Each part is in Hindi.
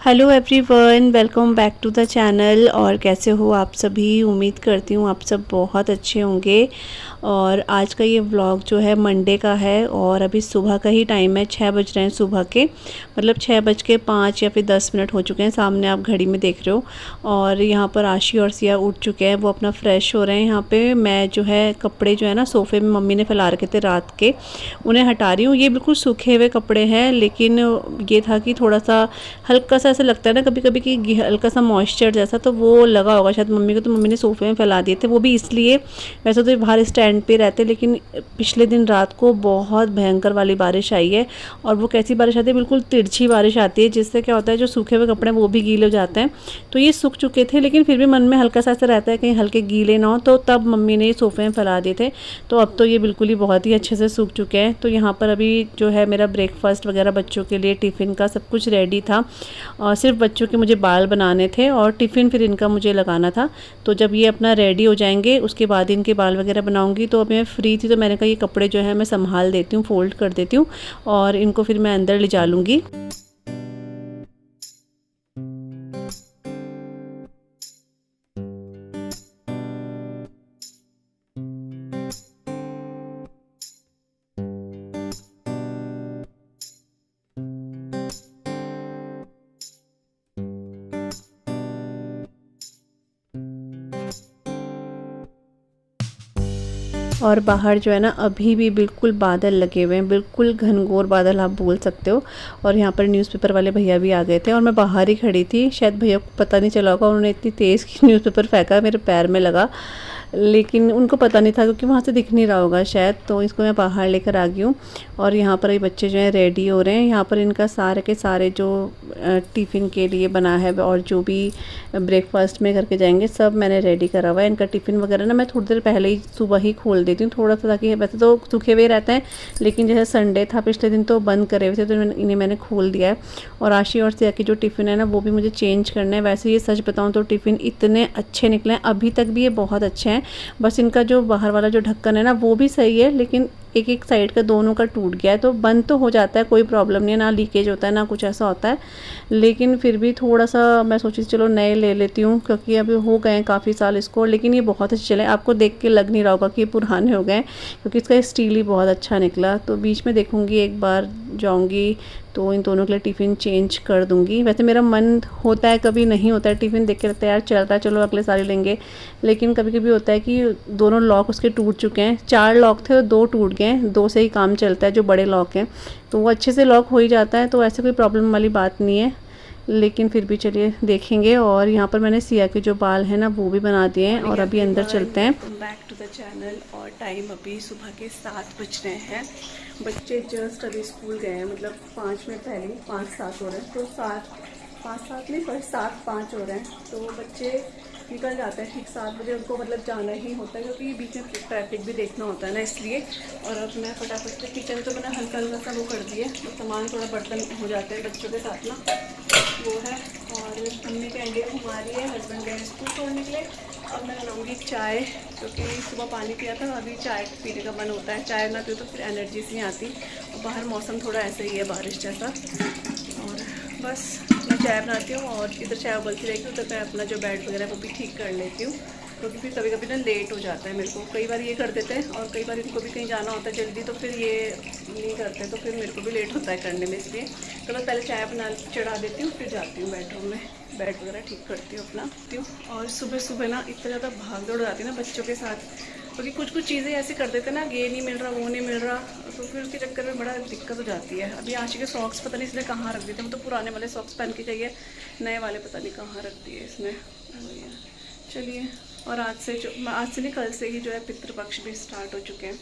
Hello everyone, welcome back to the channel. और कैसे हो आप सभी? उम्मीद करती हूँ आप सब बहुत अच्छे होंगे। और आज का ये व्लॉग जो है मंडे का है और अभी सुबह का ही टाइम है, 6 बज रहे हैं सुबह के, मतलब 6:05 या फिर 10 मिनट हो चुके हैं, सामने आप घड़ी में देख रहे हो। और यहाँ पर आशी और सिया उठ चुके हैं, वो अपना फ्रेश हो रहे हैं। यहाँ पे मैं जो है कपड़े जो है ना सोफ़े में मम्मी ने फैला रखे थे रात के, उन्हें हटा रही हूँ। ये बिल्कुल सूखे हुए कपड़े हैं, लेकिन ये था कि थोड़ा सा हल्का सा ऐसा लगता है ना कभी कभी कि हल्का सा मॉइस्चर जैसा, तो वो लगा होगा शायद मम्मी को, तो मम्मी ने सोफ़े में फैला दिए थे। वो भी इसलिए, वैसे तो बाहर स्टैंड पे रहते, लेकिन पिछले दिन रात को बहुत भयंकर वाली बारिश आई है। और वो कैसी बारिश आती है, बिल्कुल तिरछी बारिश आती है, जिससे क्या होता है जो सूखे हुए कपड़े वो भी गीले हो जाते हैं। तो ये सूख चुके थे, लेकिन फिर भी मन में हल्का सा ऐसा रहता है कहीं हल्के गीले ना हो, तो तब मम्मी ने सोफ़े में फैला दिए थे। तो अब तो ये बिल्कुल ही बहुत ही अच्छे से सूख चुके हैं। तो यहाँ पर अभी जो है मेरा ब्रेकफास्ट वगैरह बच्चों के लिए टिफ़िन का सब कुछ रेडी था, और सिर्फ बच्चों के मुझे बाल बनाने थे और टिफ़िन फिर इनका मुझे लगाना था। तो जब ये अपना रेडी हो जाएंगे उसके बाद इनके बाल वगैरह बनाऊंगी। तो अब मैं फ्री थी, तो मैंने कहा ये कपड़े जो है मैं संभाल देती हूँ, फोल्ड कर देती हूँ, और इनको फिर मैं अंदर ले जा लूँगी। और बाहर जो है ना अभी भी बिल्कुल बादल लगे हुए हैं, बिल्कुल घनघोर बादल आप बोल सकते हो। और यहाँ पर न्यूज़पेपर वाले भैया भी आ गए थे और मैं बाहर ही खड़ी थी। शायद भैया को पता नहीं चला होगा, उन्होंने इतनी तेज़ की न्यूज़पेपर फेंका, मेरे पैर में लगा, लेकिन उनको पता नहीं था क्योंकि वहाँ से दिख नहीं रहा होगा शायद। तो इसको मैं बाहर लेकर आ गई हूँ। और यहाँ पर ये बच्चे जो हैं रेडी हो रहे हैं। यहाँ पर इनका सारे के सारे जो टिफ़िन के लिए बना है और जो भी ब्रेकफास्ट में करके जाएंगे सब मैंने रेडी करा हुआ है। इनका टिफ़िन वगैरह ना मैं थोड़ी देर पहले ही सुबह ही खोल देती हूँ थोड़ा सा, ताकि वैसे तो सूखे हुए रहते हैं, लेकिन जैसे संडे था पिछले दिन तो बंद करे हुए थे, तो इन्हें मैंने खोल दिया है। और आशी और सिया की जो टिफ़िन है ना वो भी मुझे चेंज करना है। वैसे ये सच बताऊँ तो टिफ़िन इतने अच्छे निकले हैं, अभी तक भी ये बहुत अच्छे हैं। बस इनका जो बाहर वाला जो ढक्कन है ना वो भी सही है, लेकिन एक एक साइड का दोनों का टूट गया है। तो बंद तो हो जाता है, कोई प्रॉब्लम नहीं है, ना लीकेज होता है ना कुछ ऐसा होता है, लेकिन फिर भी थोड़ा सा मैं सोची चलो नए ले लेती हूँ, क्योंकि अभी हो गए हैं काफ़ी साल इसको। लेकिन ये बहुत अच्छे चले, आपको देख के लग नहीं रहा होगा कि ये पुराने हो गए, क्योंकि इसका स्टील ही बहुत अच्छा निकला। तो बीच में देखूँगी, एक बार जाऊँगी तो इन दोनों के लिए टिफ़िन चेंज कर दूँगी। वैसे मेरा मन होता है, कभी नहीं होता है, टिफ़िन देख के लगता है यार चलता है चलो अगले साल लेंगे, लेकिन कभी कभी होता है कि दोनों लॉक उसके टूट चुके हैं। 4 लॉक थे और 2 टूट गए हैं, 2 से ही काम चलता है जो बड़े लॉक हैं, तो वो अच्छे से लॉक हो ही जाता है, तो ऐसे कोई प्रॉब्लम वाली बात नहीं है। लेकिन फिर भी चलिए देखेंगे। और यहाँ पर मैंने सिया के जो बाल हैं ना वो भी बना दिए हैं, और अभी अंदर चलते हैं। Back to the channel. और टाइम अभी सुबह के 7 बज रहे हैं। बच्चे जस्ट अभी स्कूल गए हैं, मतलब 5 मिनट पहले 5-7 हो रहे हैं, तो 5-7 नहीं पर 7-5 हो रहे हैं, तो बच्चे निकल जाते हैं ठीक 7 बजे। उनको मतलब जाना ही होता है, क्योंकि बीच में ट्रैफिक भी देखना होता है ना, इसलिए। और अब मैं फटाफट से किचन तो मैंने हल्का हल्का सा वो कर दिया, तो सामान थोड़ा बर्तन हो जाते हैं बच्चों के साथ ना, वो है। और मम्मी कैंडी घुमा रही है, हस्बैंड गए स्कूल छोड़ने के लिए। अब मैं बनाऊँगी चाय, क्योंकि सुबह पानी पिया था, अभी चाय पीने का मन होता है। चाय ना पियो तो फिर एनर्जी से नहीं आती, और बाहर मौसम थोड़ा ऐसा ही है बारिश जैसा। और बस मैं चाय बनाती हूँ और इधर चाय उबलती रहेगी, उधर मैं अपना जो बेड वगैरह वो भी ठीक कर लेती हूँ, क्योंकि फिर कभी कभी ना लेट हो जाता है मेरे को। कई बार ये कर देते हैं और कई बार इनको भी कहीं जाना होता है जल्दी, तो फिर ये नहीं करते, तो फिर मेरे को भी लेट होता है करने में, इसलिए तो मैं पहले चाय बना चढ़ा देती हूँ, फिर जाती हूँ बेडरूम में, बेड वगैरह ठीक करती हूँ अपना। और सुबह सुबह ना इतना ज़्यादा भाग दौड़ जाती है ना बच्चों के साथ, क्योंकि कुछ चीज़ें ऐसे कर देते हैं ना, ये नहीं मिल रहा वो नहीं मिल रहा, तो फिर उसके चक्कर में बड़ा दिक्कत हो जाती है। अभी आशी के सॉक्स पता नहीं इसने कहाँ रख दिए थे, तो पुराने वाले सॉक्स पहन के चाहिए, नए वाले पता नहीं कहाँ रख दिए इसने। चलिए, और आज से नहीं कल से ही जो है पितृपक्ष भी स्टार्ट हो चुके हैं,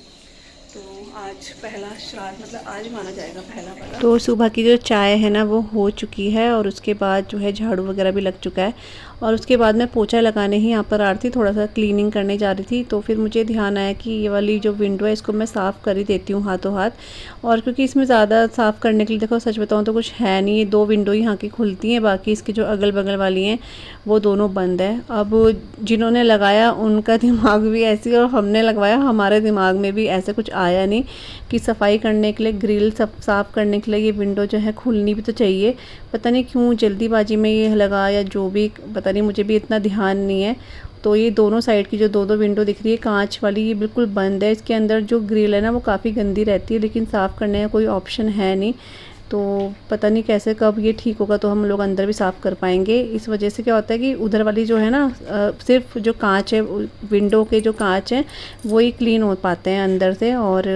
तो आज पहला श्राद्ध मतलब आज माना जाएगा पहला वाला। तो सुबह की जो चाय है ना वो हो चुकी है और उसके बाद जो है झाड़ू वगैरह भी लग चुका है और उसके बाद मैं पोछा लगाने ही यहाँ पर आ रही थी, थोड़ा सा क्लीनिंग करने जा रही थी। तो फिर मुझे ध्यान आया कि ये वाली जो विंडो है इसको मैं साफ़ कर ही देती हूँ हाथों हाथ। और क्योंकि इसमें ज़्यादा साफ़ करने के लिए देखो सच बताऊँ तो कुछ है नहीं, ये 2 विंडो यहाँ की खुलती हैं, बाकी इसकी जो अगल बगल वाली हैं वो दोनों बंद है। अब जिन्होंने लगाया उनका दिमाग भी ऐसी और हमने लगवाया हमारे दिमाग में भी ऐसे कुछ आया नहीं कि सफाई करने के लिए ग्रिल सब साफ़ करने के लिए ये विंडो जो है खुलनी भी तो चाहिए। पता नहीं क्यों जल्दीबाजी में ये लगा या जो भी, पता नहीं, मुझे भी इतना ध्यान नहीं है। तो ये दोनों साइड की जो 2-2 विंडो दिख रही है कांच वाली, ये बिल्कुल बंद है। इसके अंदर जो ग्रिल है ना वो काफ़ी गंदी रहती है, लेकिन साफ़ करने का कोई ऑप्शन है नहीं। तो पता नहीं कैसे कब ये ठीक होगा तो हम लोग अंदर भी साफ़ कर पाएंगे। इस वजह से क्या होता है कि उधर वाली जो है ना सिर्फ जो कांच है, विंडो के जो कांच हैं वो ही क्लीन हो पाते हैं अंदर से और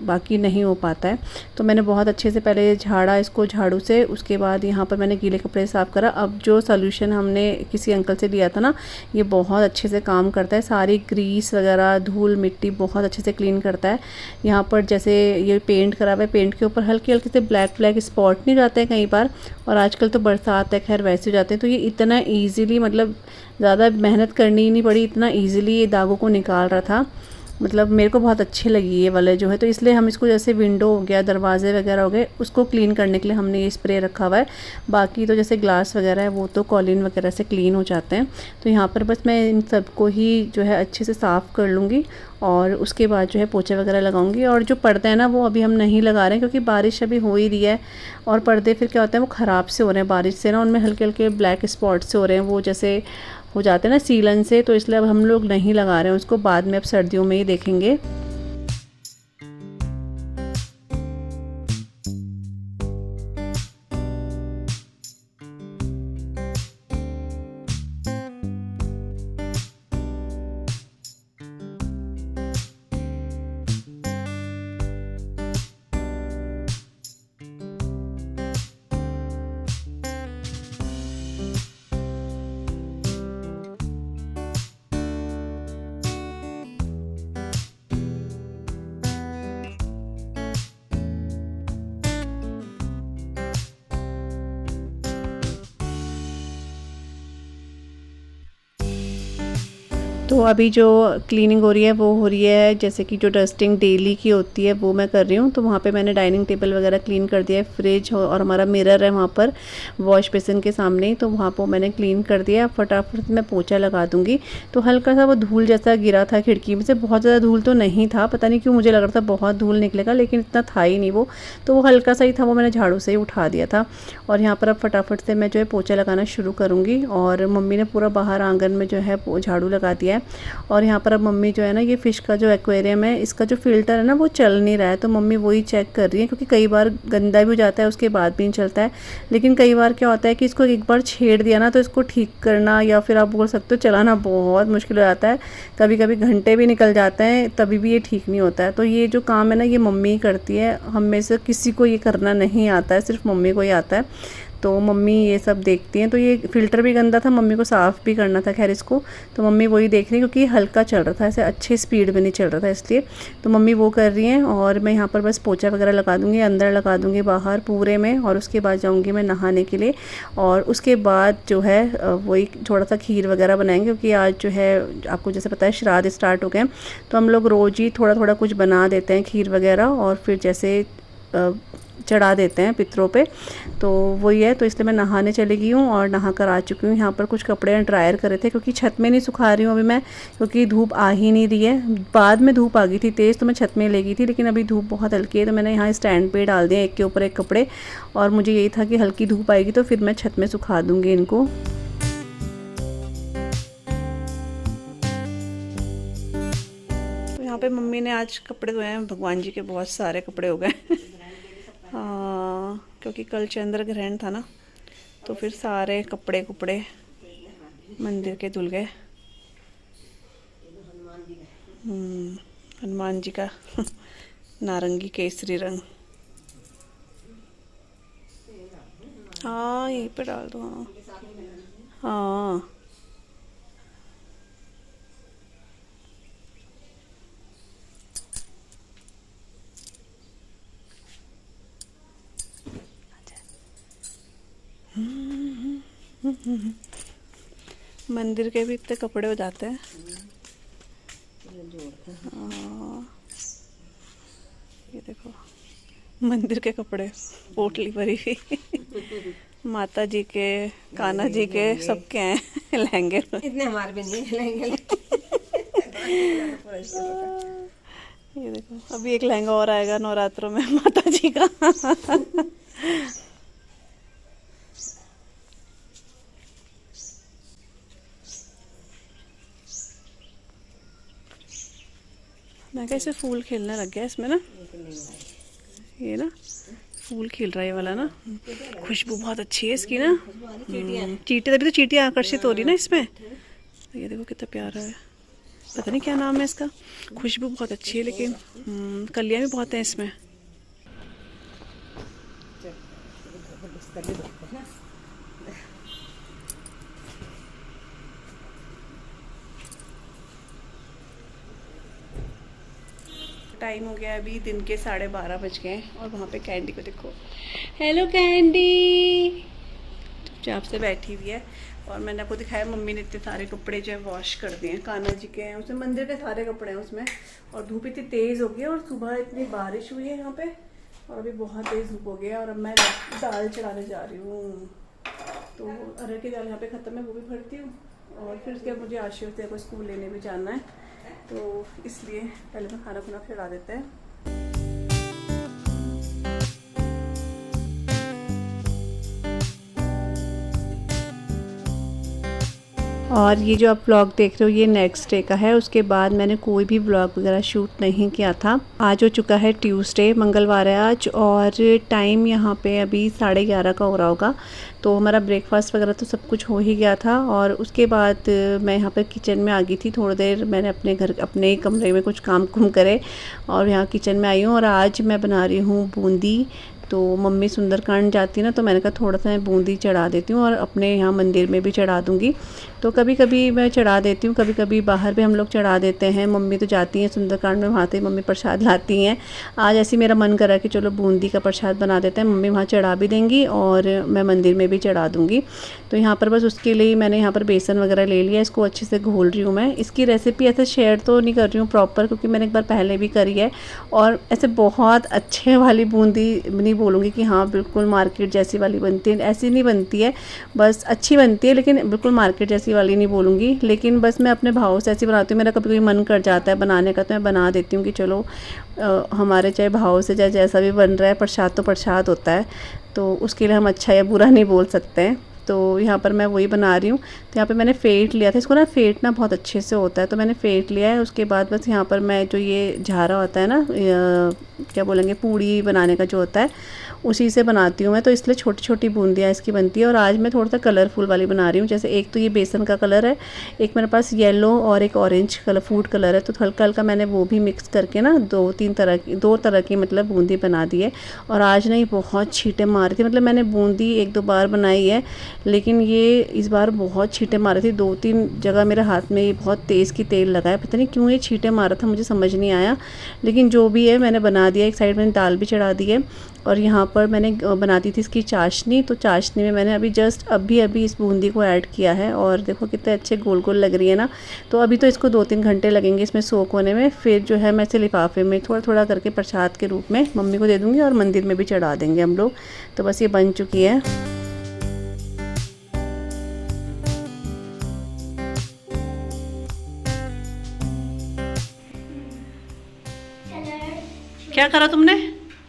बाकी नहीं हो पाता है। तो मैंने बहुत अच्छे से पहले झाड़ा इसको झाड़ू से, उसके बाद यहाँ पर मैंने गीले कपड़े साफ़ करा। अब जो सोल्यूशन हमने किसी अंकल से लिया था ना, ये बहुत अच्छे से काम करता है, सारी ग्रीस वगैरह धूल मिट्टी बहुत अच्छे से क्लीन करता है। यहाँ पर जैसे ये पेंट करा हुआ है, पेंट के ऊपर हल्के हल्के से ब्लैक ब्लैक स्पॉट नहीं जाते हैं कई बार, और आजकल तो बरसात है खैर वैसे हो जाते हैं। तो ये इतना ईजीली, मतलब ज़्यादा मेहनत करनी ही नहीं पड़ी, इतना ईजीली ये दागों को निकाल रहा था। मतलब मेरे को बहुत अच्छी लगी ये वाले जो है। तो इसलिए हम इसको, जैसे विंडो हो गया, दरवाजे वगैरह हो गए, उसको क्लीन करने के लिए हमने ये स्प्रे रखा हुआ है। बाकी तो जैसे ग्लास वगैरह है वो तो कॉलिन वगैरह से क्लीन हो जाते हैं। तो यहाँ पर बस मैं इन सबको ही जो है अच्छे से साफ़ कर लूँगी और उसके बाद जो है पोछे वगैरह लगाऊंगी। और जो पर्दे हैं ना वो अभी हम नहीं लगा रहे हैं क्योंकि बारिश अभी हो ही रही है और पर्दे फिर क्या होता है वो ख़राब से हो रहे हैं बारिश से ना, उनमें हल्के हल्के ब्लैक स्पॉट से हो रहे हैं, वो जैसे हो जाते हैं ना सीलन से। तो इसलिए अब हम लोग नहीं लगा रहे हैं उसको, बाद में अब सर्दियों में ही देखेंगे। तो अभी जो क्लीनिंग हो रही है वो हो रही है, जैसे कि जो डस्टिंग डेली की होती है वो मैं कर रही हूँ। तो वहाँ पे मैंने डाइनिंग टेबल वगैरह क्लीन कर दिया है, फ्रिज और हमारा मिरर है वहाँ पर वॉश बेसिन के सामने ही, तो वहाँ पर मैंने क्लीन कर दिया। फटाफट मैं पोछा लगा दूँगी। तो हल्का सा वो धूल जैसा गिरा था खिड़की में से, बहुत ज़्यादा धूल तो नहीं था, पता नहीं क्यों मुझे लग रहा था बहुत धूल निकलेगा, लेकिन इतना था ही नहीं वो, तो वो हल्का सा ही था, वो मैंने झाड़ू से ही उठा दिया था। और यहाँ पर अब फटाफट से मैं जो है पोछा लगाना शुरू करूँगी। और मम्मी ने पूरा बाहर आंगन में जो है झाड़ू लगा दिया है। और यहाँ पर अब मम्मी जो है ना, ये फ़िश का जो एक्वेरियम है इसका जो फ़िल्टर है ना वो चल नहीं रहा है, तो मम्मी वही चेक कर रही है, क्योंकि कई बार गंदा भी हो जाता है उसके बाद भी नहीं चलता है। लेकिन कई बार क्या होता है कि इसको एक बार छेड़ दिया ना तो इसको ठीक करना, या फिर आप बोल सकते हो चलाना, बहुत मुश्किल हो जाता है। कभी कभी घंटे भी निकल जाते हैं तभी भी ये ठीक नहीं होता है। तो ये जो काम है ना ये मम्मी ही करती है, हम में से किसी को ये करना नहीं आता है, सिर्फ मम्मी को ही आता है। तो मम्मी ये सब देखती हैं। तो ये फ़िल्टर भी गंदा था, मम्मी को साफ़ भी करना था खैर इसको, तो मम्मी वही देख रही है, क्योंकि हल्का चल रहा था, ऐसे अच्छी स्पीड में नहीं चल रहा था इसलिए। तो मम्मी वो कर रही हैं और मैं यहाँ पर बस पोछा वगैरह लगा दूँगी, अंदर लगा दूँगी बाहर पूरे में, और उसके बाद जाऊँगी मैं नहाने के लिए। और उसके बाद जो है वही थोड़ा सा खीर वगैरह बनाएंगे, क्योंकि आज जो है आपको जैसे पता है श्राद्ध स्टार्ट हो गए, तो हम लोग रोज़ ही थोड़ा थोड़ा कुछ बना देते हैं खीर वगैरह, और फिर जैसे चढ़ा देते हैं पितरों पे। तो वही है, तो इसलिए मैं नहाने चली गई हूँ और नहा कर आ चुकी हूँ। यहाँ पर कुछ कपड़े ड्रायर करे थे, क्योंकि छत में नहीं सुखा रही हूँ अभी मैं, क्योंकि धूप आ ही नहीं रही है। बाद में धूप आ गई थी तेज़, तो मैं छत में ले गई थी, लेकिन अभी धूप बहुत हल्की है, तो मैंने यहाँ स्टैंड पे डाल दिया एक के ऊपर एक कपड़े। और मुझे यही था कि हल्की धूप आएगी तो फिर मैं छत में सुखा दूँगी इनको। यहाँ पे मम्मी ने आज कपड़े धोए हैं, भगवान जी के बहुत सारे कपड़े हो गए क्योंकि कल चंद्र ग्रहण था ना, तो फिर सारे कपड़े कुपड़े मंदिर के धुल गए। हनुमान जी का नारंगी केसरी रंग, हाँ यहीं पे डाल दो। हाँ हाँ मंदिर के भी इतने कपड़े हो जाते हैं। हाँ, ये देखो मंदिर के कपड़े, पोटली भरी हुई। माता जी के, कान्हा जी के, सबके हैं लहंगे। इतने हमारे भी नहीं लहंगे। ये देखो अभी एक लहंगा और आएगा नवरात्रों में माता जी का। मैं कैसे फूल खिलने लग गया इसमें ना, ये ना फूल खिल रहा है ये वाला ना। खुशबू बहुत अच्छी है इसकी ना। चींटी, तभी तो चींटियाँ आकर्षित हो रही ना इसमें। ये देखो कितना प्यारा है, पता नहीं क्या नाम है इसका। खुशबू बहुत अच्छी है, लेकिन कलियाँ भी बहुत हैं इसमें। टाइम हो गया अभी दिन के 12:30 बज गए और वहाँ पे कैंडी को देखो। हेलो कैंडी, चुपचाप से बैठी हुई है। और मैंने आपको दिखाया मम्मी ने इतने सारे कपड़े जो है वॉश कर दिए हैं। कान्हा जी के हैं उसमें, मंदिर के सारे कपड़े हैं उसमें। और धूप इतनी तेज़ हो गई है और सुबह इतनी बारिश हुई है यहाँ पे, और अभी बहुत तेज़ धूप हो गया। और अब मैं दाल चढ़ाने जा रही हूँ, तो अरहर की दाल यहाँ पे ख़त्म है, वो भी भरती हूँ। और फिर उसके बाद मुझे आशीर्वाद को स्कूल लेने भी जाना है, तो इसलिए पहले मैं खाना खुना खिला देते हैं। और ये जो आप व्लॉग देख रहे हो ये नेक्स्ट डे का है। उसके बाद मैंने कोई भी व्लॉग वगैरह शूट नहीं किया था। आज हो चुका है ट्यूसडे, मंगलवार है आज, और टाइम यहाँ पे अभी 11:30 का हो रहा होगा। तो हमारा ब्रेकफास्ट वगैरह तो सब कुछ हो ही गया था। और उसके बाद मैं यहाँ पर किचन में आ गई थी। थोड़ी देर मैंने अपने कमरे में कुछ काम करे और यहाँ किचन में आई हूँ। और आज मैं बना रही हूँ बूंदी। तो मम्मी सुंदरकांड जाती ना, तो मैंने कहा थोड़ा सा मैं बूंदी चढ़ा देती हूँ और अपने यहाँ मंदिर में भी चढ़ा दूँगी। तो कभी कभी मैं चढ़ा देती हूँ, कभी कभी बाहर भी हम लोग चढ़ा देते हैं। मम्मी तो जाती हैं सुंदरकांड में, वहाँ से मम्मी प्रसाद लाती हैं। आज ऐसे मेरा मन करा कि चलो बूंदी का प्रसाद बना देते हैं, मम्मी वहाँ चढ़ा भी देंगी और मैं मंदिर में भी चढ़ा दूँगी। तो यहाँ पर बस उसके लिए मैंने यहाँ पर बेसन वगैरह ले लिया, इसको अच्छे से घोल रही हूँ मैं। इसकी रेसिपी ऐसे शेयर तो नहीं कर रही हूँ प्रॉपर, क्योंकि मैंने एक बार पहले भी करी है। और ऐसे बहुत अच्छे वाली बूंदी नहीं बोलूँगी कि हाँ बिल्कुल मार्केट जैसी वाली बनती है, ऐसी नहीं बनती है, बस अच्छी बनती है, लेकिन बिल्कुल मार्केट जैसी वाली नहीं बोलूँगी। लेकिन बस मैं अपने भाव से ऐसी बनाती हूँ। मेरा कभी कभी मन कर जाता है बनाने का, तो मैं बना देती हूँ कि चलो हमारे चाहे भाव से चाहे जैसा भी बन रहा है, प्रसाद तो प्रसाद होता है, तो उसके लिए हम अच्छा या बुरा नहीं बोल सकते हैं। तो यहाँ पर मैं वही बना रही हूँ। तो यहाँ पे मैंने फेंट लिया था इसको ना, फेंटना बहुत अच्छे से होता है, तो मैंने फेंट लिया है। उसके बाद बस यहाँ पर मैं जो ये झारा होता है ना, क्या बोलेंगे, पूड़ी बनाने का जो होता है, उसी से बनाती हूँ मैं। तो इसलिए छोटी छोटी बूंदियाँ इसकी बनती है। और आज मैं थोड़ा सा कलरफुल वाली बना रही हूँ। जैसे एक तो ये बेसन का कलर है, एक मेरे पास येलो और एक ऑरेंज कलर फूड कलर है, तो हल्का हल्का मैंने वो भी मिक्स करके ना दो तरह की मतलब बूंदी बना दी है। और आज नहीं बहुत छींटे मारी थी, मतलब मैंने बूंदी 1-2 बार बनाई है, लेकिन ये इस बार बहुत छींटे मारे थे। 2-3 जगह मेरे हाथ में ये बहुत तेज़ की तेल लगा है, पता नहीं क्यों ये छींटे मारा था, मुझे समझ नहीं आया। लेकिन जो भी है मैंने बना दिया। एक साइड मैंने दाल भी चढ़ा दी है। और यहाँ पर मैंने बनाती थी इसकी चाशनी, तो चाशनी में मैंने अभी जस्ट अभी इस बूंदी को ऐड किया है। और देखो कितने अच्छे गोल गोल लग रही है ना। तो अभी तो इसको 2-3 घंटे लगेंगे इसमें सोक होने में। फिर जो है मैं इसे लिफाफे में थोड़ा थोड़ा करके प्रसाद के रूप में मम्मी को दे दूँगी और मंदिर में भी चढ़ा देंगे हम लोग। तो बस ये बन चुकी है। क्या करा तुमने?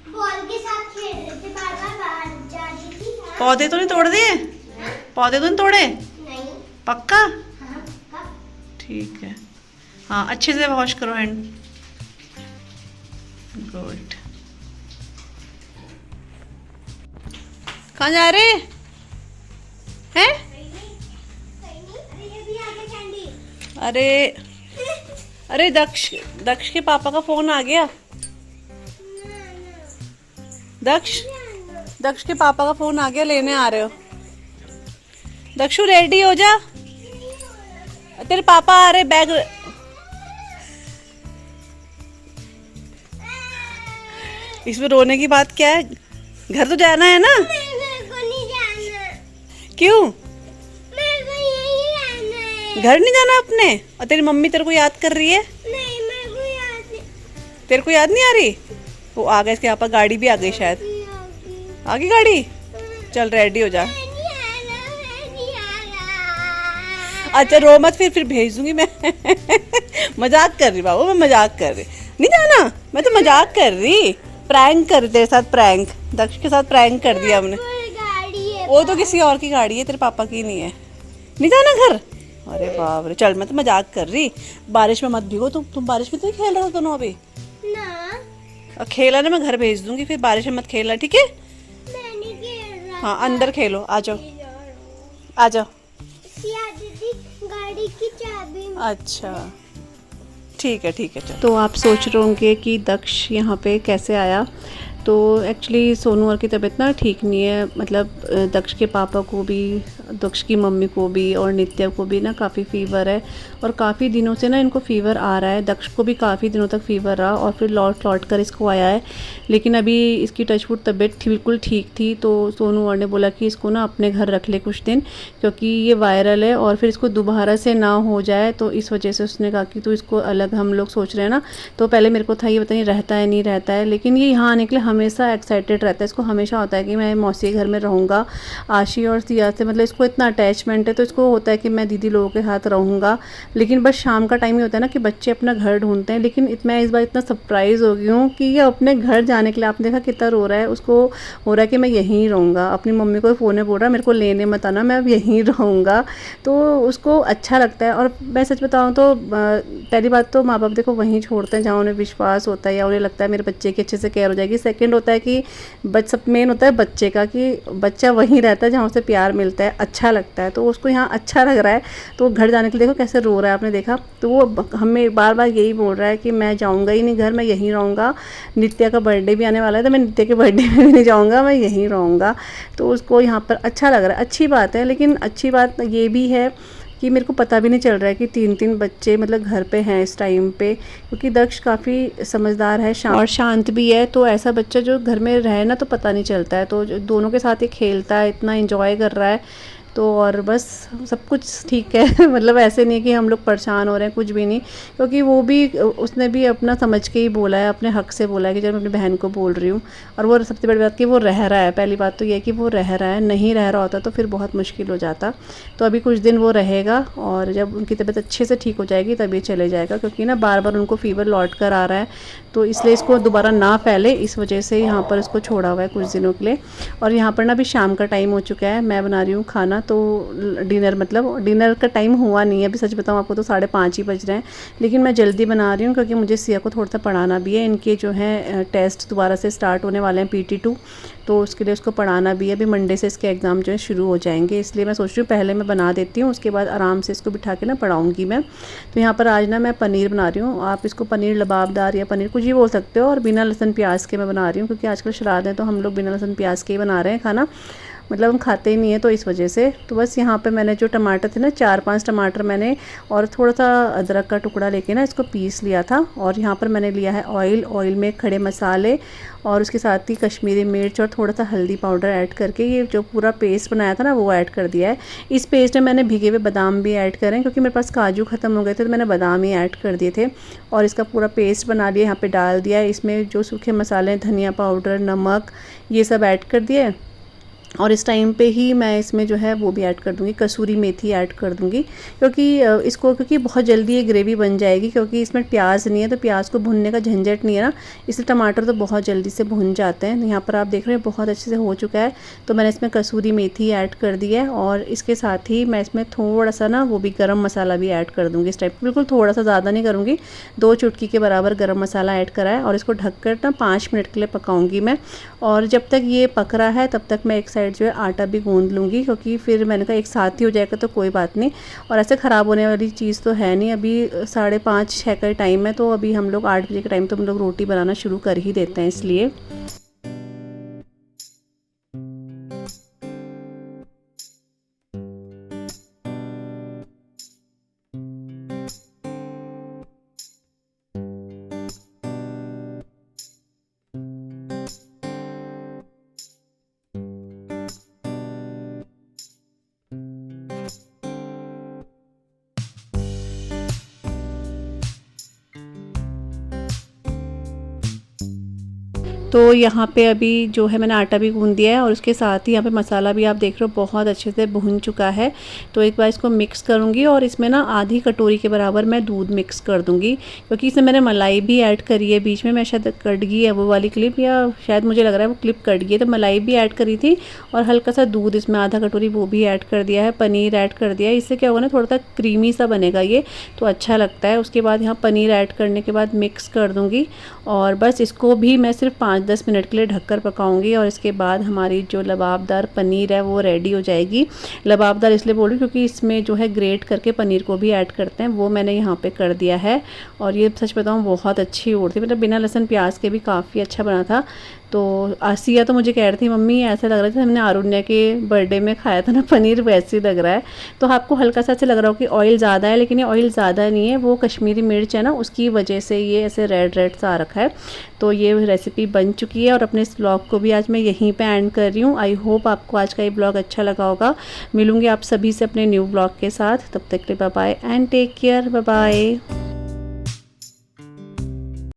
बॉल के साथ खेल रहे थे, बार-बार बाहर जा रही थी। हाँ? पौधे तो नहीं तोड़ दिए? हाँ? पौधे तो नहीं तोड़े? नहीं। पक्का? हाँ, कब? ठीक है। हाँ अच्छे से वॉश करो हैंड। गुड। कहाँ जा रहे हैं? कहीं नहीं। अरे ये भी आ गया कैंडी। अरे दक्ष के पापा का फोन आ गया। दक्ष के पापा का फोन आ गया, लेने आ रहे हो? दक्षु रेडी हो जा, तेरे पापा आ रहे, बैग। इसमें रोने की बात क्या है? घर तो जाना है ना? मेरे को नहीं जाना। क्यों? घर नहीं जाना अपने? और तेरी मम्मी तेरे को याद कर रही है? नहीं मेरे को याद नहीं। तेरे को याद नहीं आ रही? वो आ गए, इसके यहाँ पर गाड़ी भी आ गई शायद। आ गई गाड़ी? चल रेडी हो जा। अच्छा रो मत, फिर भेज दूंगी मैं। मजाक कर रही बाबू, मैं मजाक कर रही। नहीं जाना, मैं तो मजाक कर रही, प्रैंक कर तेरे साथ, प्रैंक दक्ष के साथ प्रैंक कर दिया हमने। गाड़ी है वो तो किसी और की गाड़ी है, तेरे पापा की नहीं है। नहीं जाना घर? अरे बाप रे, चल मैं तो मजाक कर रही। बारिश में मत भीगो तुम बारिश में तो नहीं खेल रहे हो दोनों अभी? ना और खेला ना, मैं घर भेज दूंगी, फिर बारिश में मत खेलना, ठीक है? मैं नहीं खेल रहा। हाँ अंदर खेलो, आ जाओ आ जाओ। दीदी गाड़ी की चाबी। अच्छा ठीक है चलो। तो आप सोच रहे होंगे कि दक्ष यहाँ पे कैसे आया। तो एक्चुअली सोनू और की तबीयत ना ठीक नहीं है, मतलब दक्ष के पापा को भी, दक्ष की मम्मी को भी और नित्या को भी ना काफ़ी फ़ीवर है। और काफ़ी दिनों से ना इनको फ़ीवर आ रहा है, दक्ष को भी काफ़ी दिनों तक फ़ीवर रहा और फिर लौट कर इसको आया है। लेकिन अभी इसकी टचवुड तबीयत बिल्कुल ठीक थी, तो सोनू और ने बोला कि इसको ना अपने घर रख ले कुछ दिन, क्योंकि ये वायरल है और फिर इसको दोबारा से ना हो जाए। तो इस वजह से उसने कहा कि तो इसको अलग हम लोग सोच रहे हैं ना। तो पहले मेरे को था ये पता नहीं रहता है नहीं रहता है, लेकिन ये यहाँ आने के लिए हमेशा एक्साइटेड रहता है। इसको हमेशा होता है कि मैं मौसी के घर में रहूँगा। आशी और सिया से मतलब इसको इतना अटैचमेंट है, तो इसको होता है कि मैं दीदी लोगों के साथ रहूँगा। लेकिन बस शाम का टाइम ही होता है ना कि बच्चे अपना घर ढूंढते हैं। लेकिन मैं इस बार इतना सरप्राइज़ हो गई हूँ कि ये अपने घर जाने के लिए, आपने देखा कितना रो रहा है, उसको हो रहा है कि मैं यहीं रहूँगा। अपनी मम्मी को फ़ोन में बोल रहा है मेरे को लेने मत आना, मैं अब यहीं रहूँगा। तो उसको अच्छा लगता है। और मैं सच बताऊँ तो पहली बात तो माँ बाप देखो वहीं छोड़ते हैं जहाँ उन्हें विश्वास होता है या उन्हें लगता है मेरे बच्चे की अच्छे से केयर हो जाएगी। सेकंड होता है कि सब मेन होता है बच्चे का, कि बच्चा वहीं रहता है जहाँ उसे प्यार मिलता है, अच्छा लगता है। तो उसको यहाँ अच्छा लग रहा है, तो वो घर जाने के लिए देखो कैसे रो रहा है, आपने देखा। तो वो हमें बार बार यही बोल रहा है कि मैं जाऊँगा ही नहीं घर, मैं यहीं रहूँगा। नित्या का बर्थडे भी आने वाला है, तो मैं नित्या के बर्थडे में भी नहीं जाऊँगा, मैं यहीं रहूँगा। तो उसको यहाँ पर अच्छा लग रहा है, अच्छी बात है। लेकिन अच्छी बात ये भी है कि मेरे को पता भी नहीं चल रहा है कि 3 बच्चे मतलब घर पे हैं इस टाइम पे, क्योंकि दक्ष काफ़ी समझदार है और शांत भी है। तो ऐसा बच्चा जो घर में रहे ना तो पता नहीं चलता है। तो दोनों के साथ ही खेलता है, इतना एंजॉय कर रहा है। तो और बस सब कुछ ठीक है। मतलब ऐसे नहीं है कि हम लोग परेशान हो रहे हैं, कुछ भी नहीं। क्योंकि वो भी, उसने भी अपना समझ के ही बोला है, अपने हक से बोला है कि जब मैं अपनी बहन को बोल रही हूँ। और वो सबसे बड़ी बात कि वो रह रहा है, पहली बात तो ये है कि वो रह रहा है, नहीं रह रहा होता तो फिर बहुत मुश्किल हो जाता। तो अभी कुछ दिन वो रहेगा और जब उनकी तबीयत अच्छे से ठीक हो जाएगी तभी चले जाएगा, क्योंकि ना बार बार उनको फ़ीवर लौट कर आ रहा है। तो इसलिए इसको दोबारा ना फैले, इस वजह से यहाँ पर उसको छोड़ा हुआ है कुछ दिनों के लिए। और यहाँ पर ना अभी शाम का टाइम हो चुका है, मैं बना रही हूँ खाना। तो डिनर, मतलब डिनर का टाइम हुआ नहीं है अभी, सच बताऊँ आपको तो 5:30 ही बज रहे हैं। लेकिन मैं जल्दी बना रही हूँ क्योंकि मुझे सिया को थोड़ा सा पढ़ाना भी है। इनके जो है टेस्ट दोबारा से स्टार्ट होने वाले हैं, PT2। तो उसके लिए उसको पढ़ाना भी है। अभी मंडे से इसके एग्ज़ाम जो है शुरू हो जाएंगे, इसलिए मैं सोच रही हूँ पहले मैं बना देती हूँ, उसके बाद आराम से इसको बिठा के ना पढ़ाऊँगी मैं। तो यहाँ पर आज ना मैं पनीर बना रही हूँ, आप इसको पनीर लबाबदार या पनीर कुछ ही बोल सकते हो। और बिना लहसुन प्याज के मैं बना रही हूँ, क्योंकि आजकल श्राद्ध है तो हम लोग बिना लहसुन प्याज के ही बना रहे हैं खाना, मतलब हम खाते ही नहीं है, तो इस वजह से। तो बस यहाँ पे मैंने जो टमाटर थे ना, 4-5 टमाटर मैंने और थोड़ा सा अदरक का टुकड़ा लेके ना इसको पीस लिया था। और यहाँ पर मैंने लिया है ऑयल में खड़े मसाले और उसके साथ ही कश्मीरी मिर्च और थोड़ा सा हल्दी पाउडर ऐड करके ये जो पूरा पेस्ट बनाया था ना वो ऐड कर दिया है। इस पेस्ट में मैंने भीगे हुए बादाम भी ऐड करें, क्योंकि मेरे पास काजू ख़त्म हो गए थे तो मैंने बादाम ही ऐड कर दिए थे। और इसका पूरा पेस्ट बना लिया, यहाँ पे डाल दिया है। इसमें जो सूखे मसाले, धनिया पाउडर, नमक, ये सब ऐड कर दिए। और इस टाइम पे ही मैं इसमें जो है वो भी ऐड कर दूँगी, कसूरी मेथी ऐड कर दूँगी, क्योंकि बहुत जल्दी ये ग्रेवी बन जाएगी, क्योंकि इसमें प्याज नहीं है तो प्याज को भुनने का झंझट नहीं है ना, इसलिए टमाटर तो बहुत जल्दी से भुन जाते हैं। यहाँ पर आप देख रहे हैं बहुत अच्छे से हो चुका है। तो मैंने इसमें कसूरी मेथी ऐड कर दी है और इसके साथ ही मैं इसमें थोड़ा सा ना वो भी गरम मसाला भी ऐड कर दूँगी इस टाइप, बिल्कुल थोड़ा सा, ज़्यादा नहीं करूँगी। 2 चुटकी के बराबर गरम मसाला ऐड करा है और इसको ढककर ना 5 मिनट के लिए पकाऊँगी मैं। और जब तक ये पक रहा है तब तक मैं एक साइड जो है आटा भी गूंद लूँगी, क्योंकि फिर मैंने कहा एक साथ ही हो जाएगा तो कोई बात नहीं। और ऐसे ख़राब होने वाली चीज़ तो है नहीं। अभी 5:30-6 का टाइम है, तो अभी हम लोग 8 बजे के टाइम तो हम लोग रोटी बनाना शुरू कर ही देते हैं इसलिए। तो यहाँ पे अभी जो है मैंने आटा भी गूंद दिया है और उसके साथ ही यहाँ पे मसाला भी आप देख रहे हो बहुत अच्छे से भुन चुका है। तो एक बार इसको मिक्स करूँगी और इसमें ना आधी कटोरी के बराबर मैं दूध मिक्स कर दूँगी, क्योंकि इसमें मैंने मलाई भी ऐड करी है बीच में। मैं शायद कट गई है वो वाली क्लिप, या शायद मुझे लग रहा है वो क्लिप कट गई है। तो मलाई भी ऐड करी थी और हल्का सा दूध इसमें आधा कटोरी वो भी ऐड कर दिया है, पनीर ऐड कर दिया है। इससे क्या होगा ना, थोड़ा सा क्रीमी सा बनेगा ये, तो अच्छा लगता है। उसके बाद यहाँ पनीर ऐड करने के बाद मिक्स कर दूँगी और बस इसको भी मैं सिर्फ 5-10 मिनट के लिए ढककर पकाऊंगी। और इसके बाद हमारी जो लबाबदार पनीर है वो रेडी हो जाएगी। लबाबदार इसलिए बोल रही हूँ क्योंकि इसमें जो है ग्रेट करके पनीर को भी ऐड करते हैं, वो मैंने यहाँ पे कर दिया है। और ये सच बताऊँ बहुत अच्छी उड़ती, मतलब बिना लहसुन प्याज के भी काफ़ी अच्छा बना था। तो आसिया तो मुझे कह रही थी मम्मी ऐसा लग रहा था हमने आरुण्या के बर्थडे में खाया था ना पनीर, वैसे ही लग रहा है। तो आपको हल्का सा ऐसे लग रहा हो कि ऑयल ज़्यादा है, लेकिन ये ऑयल ज़्यादा नहीं है, वो कश्मीरी मिर्च है ना उसकी वजह से ये ऐसे रेड रेड सा आ रखा है। तो ये रेसिपी बन चुकी है और अपने इस ब्लॉग को भी आज मैं यहीं पे एंड कर रही हूँ। आई होप आपको आज का ये ब्लॉग अच्छा लगा होगा। मिलूँगी आप सभी से अपने न्यू ब्लॉग के साथ, तब तक के लिए bye bye and take care, bye bye.